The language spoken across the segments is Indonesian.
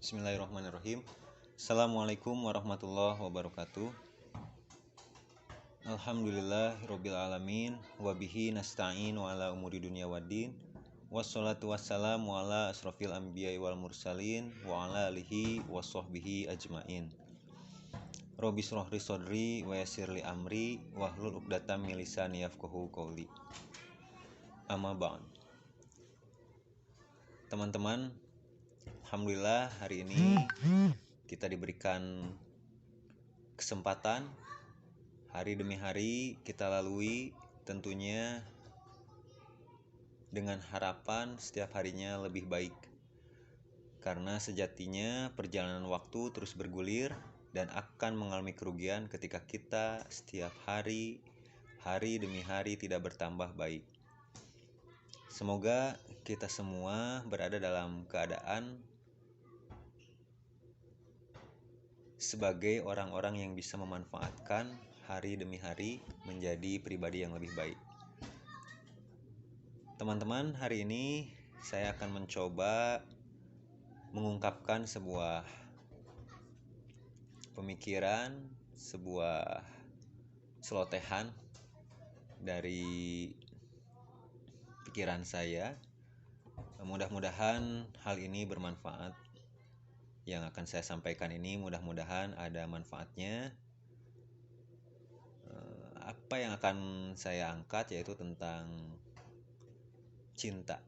Bismillahirrahmanirrahim. Assalamualaikum warahmatullahi wabarakatuh. Alhamdulillahirabbil alamin wa bihi nasta'in wa ala umuri dunya waddin. Wassalatu wassalamu ala asrofil anbiya'i wal mursalin wa ala alihi wassohbihi ajmain. Rabbi shrah li sadri wa yassir li amri wahlul 'uqdatam min lisani yafqahu qawli. Amma ba'd. Teman-teman, alhamdulillah hari ini kita diberikan kesempatan hari demi hari kita lalui, tentunya dengan harapan setiap harinya lebih baik. Karena sejatinya perjalanan waktu terus bergulir dan akan mengalami kerugian ketika kita setiap hari demi hari tidak bertambah baik. Semoga kita semua berada dalam keadaan sebagai orang-orang yang bisa memanfaatkan hari demi hari menjadi pribadi yang lebih baik. Teman-teman, hari ini saya akan mencoba mengungkapkan sebuah pemikiran, sebuah celotehan dari pikiran saya. Mudah-mudahan hal ini bermanfaat. Yang akan saya sampaikan ini mudah-mudahan ada manfaatnya. Apa yang akan saya angkat yaitu tentang cinta.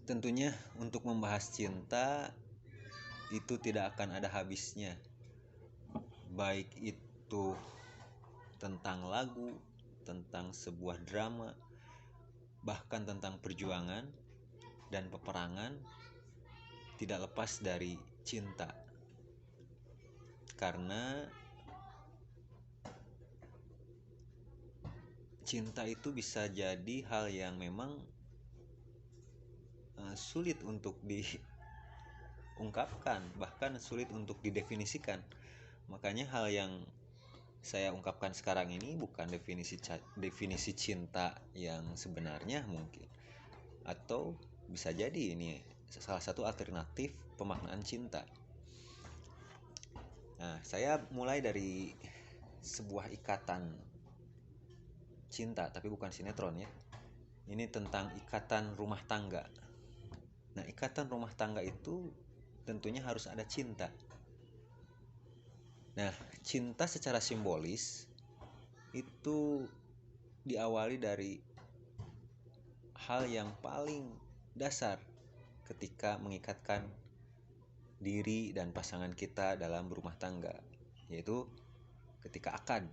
Tentunya untuk membahas cinta itu tidak akan ada habisnya. Baik itu tentang lagu, tentang sebuah drama, bahkan tentang perjuangan dan peperangan, tidak lepas dari cinta. Karena cinta itu bisa jadi hal yang memang sulit untuk diungkapkan, bahkan sulit untuk didefinisikan. Makanya hal yang saya ungkapkan sekarang ini bukan definisi cinta yang sebenarnya mungkin, atau bisa jadi ini salah satu alternatif pemaknaan cinta. Nah, saya mulai dari sebuah ikatan cinta, tapi bukan sinetron ya. Ini tentang ikatan rumah tangga. Nah, ikatan rumah tangga itu tentunya harus ada cinta. Nah, cinta secara simbolis itu diawali dari hal yang paling dasar ketika mengikatkan diri dan pasangan kita dalam berumah tangga, yaitu ketika akad.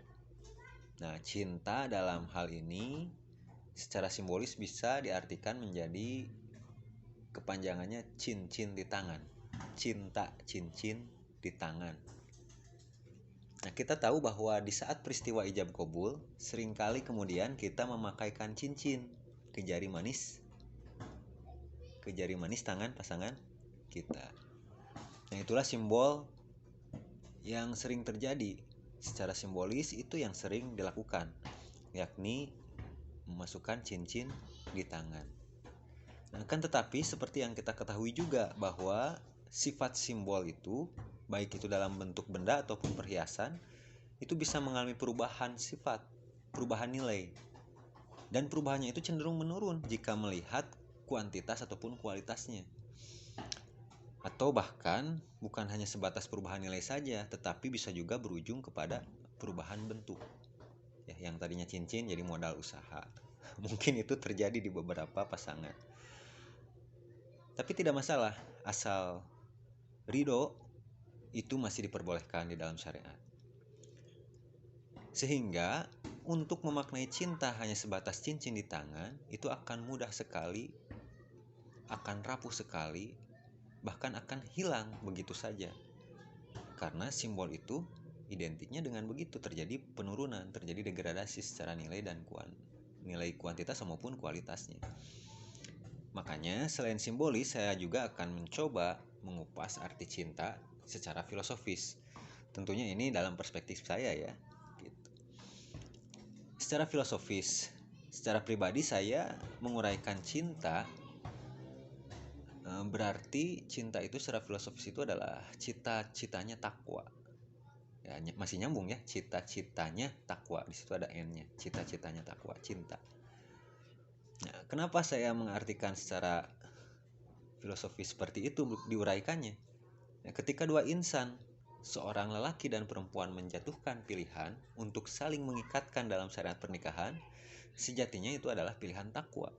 Nah, cinta dalam hal ini secara simbolis bisa diartikan menjadi kepanjangannya cincin di tangan. Cinta cincin di tangan. Nah, kita tahu bahwa di saat peristiwa ijab qabul, seringkali kemudian kita memakaikan cincin ke jari manis tangan pasangan kita. Nah, itulah simbol yang sering terjadi. Secara simbolis itu yang sering dilakukan, yakni memasukkan cincin di tangan. Nah, kan tetapi seperti yang kita ketahui juga bahwa sifat simbol itu, baik itu dalam bentuk benda ataupun perhiasan, itu bisa mengalami perubahan sifat, perubahan nilai. Dan perubahannya itu cenderung menurun jika melihat kuantitas ataupun kualitasnya. Atau bahkan bukan hanya sebatas perubahan nilai saja, tetapi bisa juga berujung kepada perubahan bentuk. Ya, yang tadinya cincin jadi modal usaha. Mungkin itu terjadi di beberapa pasangan. Tapi tidak masalah, asal ridho itu masih diperbolehkan di dalam syariat. Sehingga untuk memaknai cinta hanya sebatas cincin di tangan itu akan mudah sekali, akan rapuh sekali, bahkan akan hilang begitu saja. Karena simbol itu identiknya dengan begitu, terjadi penurunan, terjadi degradasi secara nilai dan nilai kuantitas maupun kualitasnya. Makanya selain simbolis, saya juga akan mencoba mengupas arti cinta secara filosofis. Tentunya ini dalam perspektif saya ya. Gitu. Secara filosofis, secara pribadi saya menguraikan cinta Berarti cinta itu secara filosofis itu adalah cita-citanya takwa. Ya, masih nyambung ya, cita-citanya takwa. Di situ ada n-nya, cita-citanya takwa, cinta. Nah, kenapa saya mengartikan secara filosofis seperti itu diuraikannya? Ya, ketika dua insan, seorang lelaki dan perempuan menjatuhkan pilihan untuk saling mengikatkan dalam syariat pernikahan, sejatinya itu adalah pilihan takwa.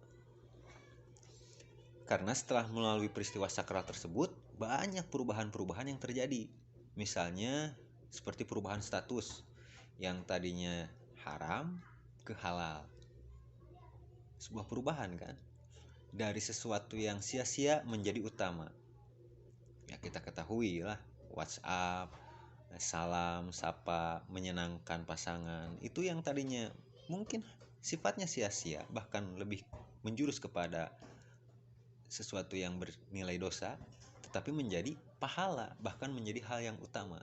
Karena setelah melalui peristiwa sakral tersebut, banyak perubahan-perubahan yang terjadi. Misalnya seperti perubahan status yang tadinya haram ke halal. Sebuah perubahan kan? Dari sesuatu yang sia-sia menjadi utama. Ya, kita ketahui lah, WhatsApp, salam, sapa, menyenangkan pasangan, itu yang tadinya mungkin sifatnya sia-sia, bahkan lebih menjurus kepada sesuatu yang bernilai dosa, tetapi menjadi pahala, bahkan menjadi hal yang utama.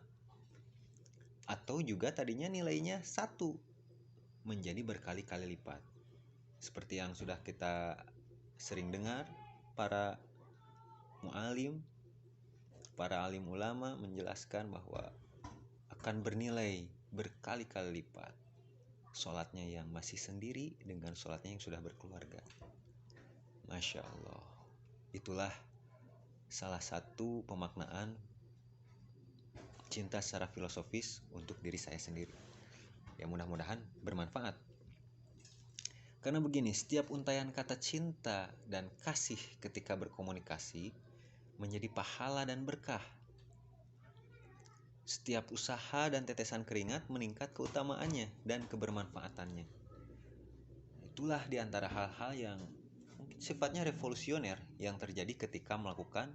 Atau juga tadinya nilainya 1 menjadi berkali-kali lipat. Seperti yang sudah kita sering dengar, para mu'alim, para alim ulama menjelaskan bahwa akan bernilai berkali-kali lipat sholatnya yang masih sendiri dengan sholatnya yang sudah berkeluarga. Masya Allah. Itulah salah satu pemaknaan cinta secara filosofis untuk diri saya sendiri. Ya, mudah-mudahan bermanfaat. Karena begini, setiap untaian kata cinta dan kasih ketika berkomunikasi menjadi pahala dan berkah. Setiap usaha dan tetesan keringat meningkat keutamaannya dan kebermanfaatannya. Itulah diantara hal-hal yang mungkin sifatnya revolusioner yang terjadi ketika melakukan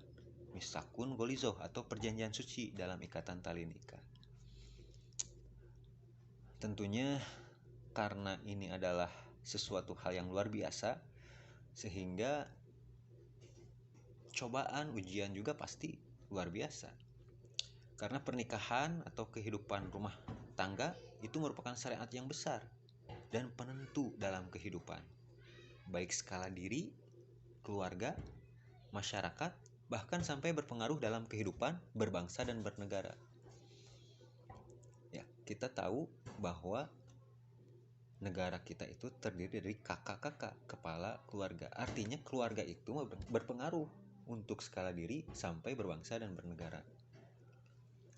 misakun golizoh atau perjanjian suci dalam ikatan tali nikah. Tentunya karena ini adalah sesuatu hal yang luar biasa, sehingga cobaan, ujian juga pasti luar biasa. Karena pernikahan atau kehidupan rumah tangga itu merupakan syariat yang besar dan penentu dalam kehidupan, baik skala diri, keluarga, masyarakat, bahkan sampai berpengaruh dalam kehidupan berbangsa dan bernegara. Ya, kita tahu bahwa negara kita itu terdiri dari kakak-kakak, kepala keluarga. Artinya keluarga itu berpengaruh untuk skala diri sampai berbangsa dan bernegara.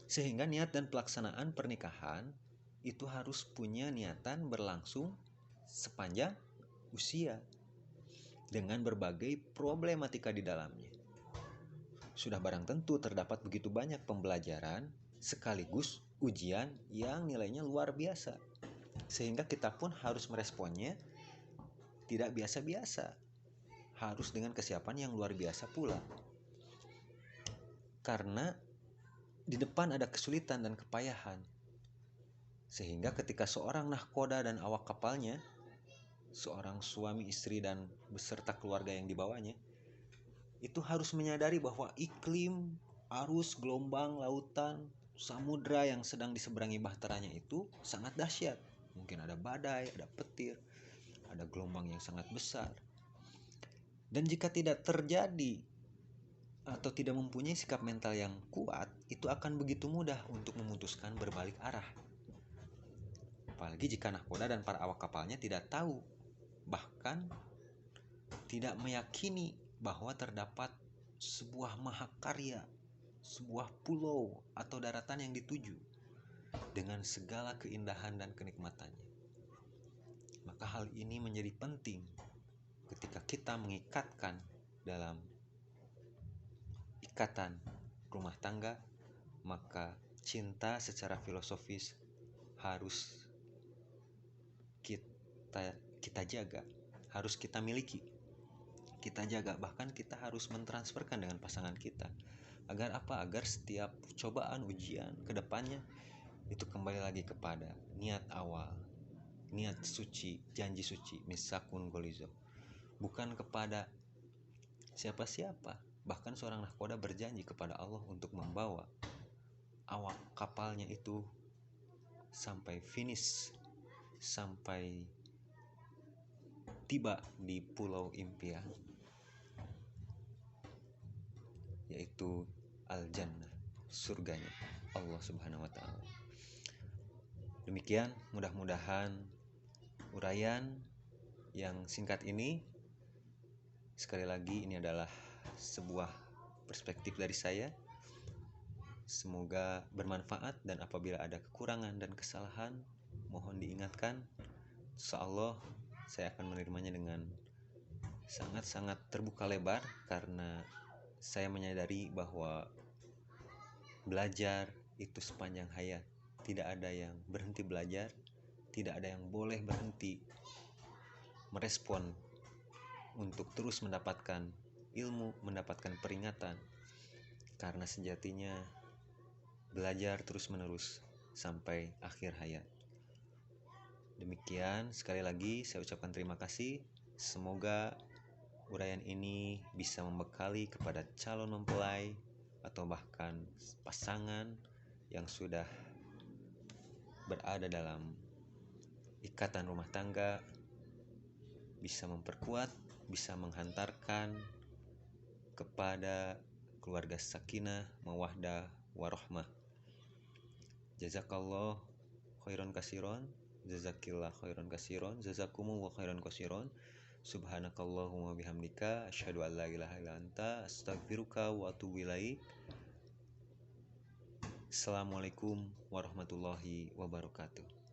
Sehingga niat dan pelaksanaan pernikahan itu harus punya niatan berlangsung sepanjang usia dengan berbagai problematika di dalamnya. Sudah barang tentu terdapat begitu banyak pembelajaran sekaligus ujian yang nilainya luar biasa, sehingga kita pun harus meresponnya tidak biasa-biasa, harus dengan kesiapan yang luar biasa pula. Karena di depan ada kesulitan dan kepayahan, sehingga ketika seorang nahkoda dan awak kapalnya, seorang suami, istri, dan beserta keluarga yang dibawanya, itu harus menyadari bahwa iklim, arus, gelombang, lautan, samudra yang sedang diseberangi bahteranya itu sangat dahsyat. Mungkin ada badai, ada petir, ada gelombang yang sangat besar. Dan jika tidak terjadi atau tidak mempunyai sikap mental yang kuat, itu akan begitu mudah untuk memutuskan berbalik arah. Apalagi jika nahkoda dan para awak kapalnya tidak tahu, bahkan tidak meyakini bahwa terdapat sebuah mahakarya, sebuah pulau atau daratan yang dituju dengan segala keindahan dan kenikmatannya. Maka hal ini menjadi penting ketika kita mengikatkan dalam ikatan rumah tangga, maka cinta secara filosofis harus kita jaga, harus kita miliki, kita jaga, bahkan kita harus mentransferkan dengan pasangan kita. Agar apa? Agar setiap cobaan, ujian ke depannya itu kembali lagi kepada niat awal, niat suci, janji suci, misakun golizo, bukan kepada siapa-siapa. Bahkan seorang nahkoda berjanji kepada Allah untuk membawa awak kapalnya itu sampai finish, sampai tiba di pulau impian. yaitu al-jannah, surganya Allah Subhanahu wa taala. Demikian, mudah-mudahan uraian yang singkat ini, sekali lagi ini adalah sebuah perspektif dari saya. Semoga bermanfaat, dan apabila ada kekurangan dan kesalahan mohon diingatkan. Insyaallah saya akan menerimanya dengan sangat-sangat terbuka lebar, karena saya menyadari bahwa belajar itu sepanjang hayat. Tidak ada yang berhenti belajar, tidak ada yang boleh berhenti merespon untuk terus mendapatkan ilmu, mendapatkan peringatan, karena sejatinya belajar terus-menerus sampai akhir hayat. Demikian, sekali lagi saya ucapkan terima kasih. Semoga uraian ini bisa membekali kepada calon mempelai atau bahkan pasangan yang sudah berada dalam ikatan rumah tangga, bisa memperkuat, bisa menghantarkan kepada keluarga sakinah, mawaddah, warahmah. Jazakallah khairan kasiron, jazakillah khairan kasiron, jazakumullah khairan kasiron. Subhanakallahumma bihamdika asyhadu an la ilaha illa anta astaghfiruka wa atubu ilaik. Assalamualaikum warahmatullahi wabarakatuh.